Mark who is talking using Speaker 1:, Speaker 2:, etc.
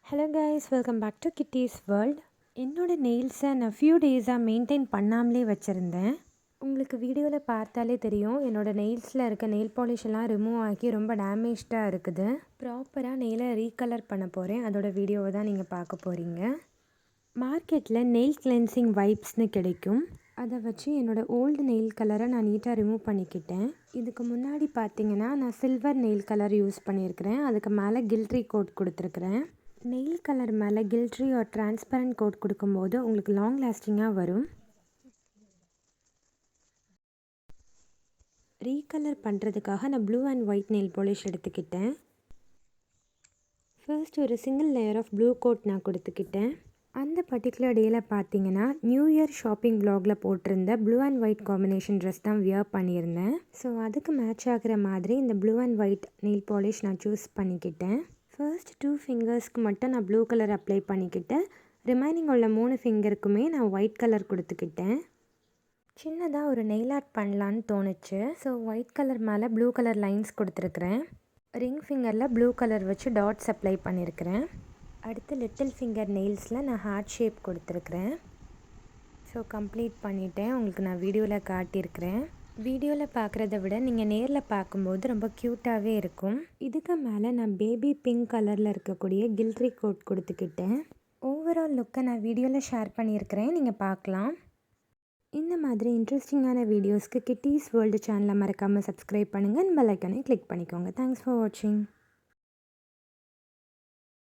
Speaker 1: Hello guys, welcome back to kitties world. என்னோடய நெயில்ஸை நான் ஃபியூ டேஸாக மெயின்டைன் பண்ணாமலே வச்சுருந்தேன். உங்களுக்கு வீடியோவில் பார்த்தாலே தெரியும், என்னோடய நெயில்ஸில் இருக்க நெயில் பாலிஷ் எல்லாம் ரிமூவ் ஆகி ரொம்ப டேமேஜ்டாக இருக்குது. ப்ராப்பராக நெயிலை ரீகலர் பண்ண போகிறேன். அதோட வீடியோவை தான் நீங்கள் பார்க்க போகிறீங்க. மார்க்கெட்டில் நெயில் கிளென்சிங் வைப்ஸ்னு கிடைக்கும். அதை வச்சு என்னோடய ஓல்டு நெயில் கலரை நான் நீட்டாக ரிமூவ் பண்ணிக்கிட்டேன். இதுக்கு முன்னாடி பார்த்தீங்கன்னா நான் சில்வர் நெயில் கலர் யூஸ் பண்ணியிருக்கிறேன். அதுக்கு மேலே கில்ட்ரி கோட் கொடுத்துருக்குறேன். நெயில் கலர் மேலே கில்ட்ரி ஒரு டிரான்ஸ்பரண்ட் கோட் கொடுக்கும்போது உங்களுக்கு லாங் லாஸ்டிங்காக வரும். ரீகலர் பண்ணுறதுக்காக நான் blue and white nail polish எடுத்துக்கிட்டேன். ஃபர்ஸ்ட் ஒரு single layer of blue coat நான் கொடுத்துக்கிட்டேன். அந்த பர்டிகுலர் டேயில் பார்த்தீங்கன்னா நியூ இயர் ஷாப்பிங் வ்ளாகில் போட்டிருந்த blue and white combination dress தான் வியர் பண்ணியிருந்தேன். ஸோ அதுக்கு மேட்ச் ஆகிற மாதிரி இந்த blue and white nail polish நான் சூஸ் பண்ணிக்கிட்டேன். ஃபர்ஸ்ட் 2 ஃபிங்கர்ஸ்க்கு மட்டும் நான் ப்ளூ கலர் அப்ளை பண்ணிக்கிட்டேன். ரிமைனிங் உள்ள 3 ஃபிங்கருக்குமே நான் ஒயிட் கலர் கொடுத்துக்கிட்டேன். சின்னதாக ஒரு நெயில் ஆர்ட் பண்ணலான்னு தோணுச்சு. ஸோ ஒயிட் கலர் மேலே ப்ளூ கலர் லைன்ஸ் கொடுத்துருக்குறேன். ரிங் ஃபிங்கரில் ப்ளூ கலர் வச்சு டாட்ஸ் அப்ளை பண்ணியிருக்கிறேன். அடுத்து லிட்டில் ஃபிங்கர் நெயில்ஸில் நான் ஹார்ட் ஷேப் கொடுத்துருக்குறேன். ஸோ கம்ப்ளீட் பண்ணிவிட்டேன். உங்களுக்கு நான் வீடியோவில் காட்டியிருக்கிறேன். வீடியோவில் பார்க்குறத விட நீங்கள் நேரில் பார்க்கும்போது ரொம்ப க்யூட்டாகவே இருக்கும். இதுக்கு மேலே நான் பேபி பிங்க் கலரில் இருக்கக்கூடிய கில்ட்ரி கோட் கொடுத்துக்கிட்டேன். ஓவரால் லுக்கை நான் வீடியோவில் ஷேர் பண்ணியிருக்கிறேன், நீங்கள் பார்க்கலாம். இந்த மாதிரி இன்ட்ரெஸ்டிங்கான வீடியோஸ்க்கு கிட்டீஸ் வேர்ல்டு சேனலை மறக்காமல் சப்ஸ்கிரைப் பண்ணுங்கள். பெல் ஐக்கானை கிளிக் பண்ணிக்கோங்க. தேங்க்ஸ் ஃபார் வாட்சிங்.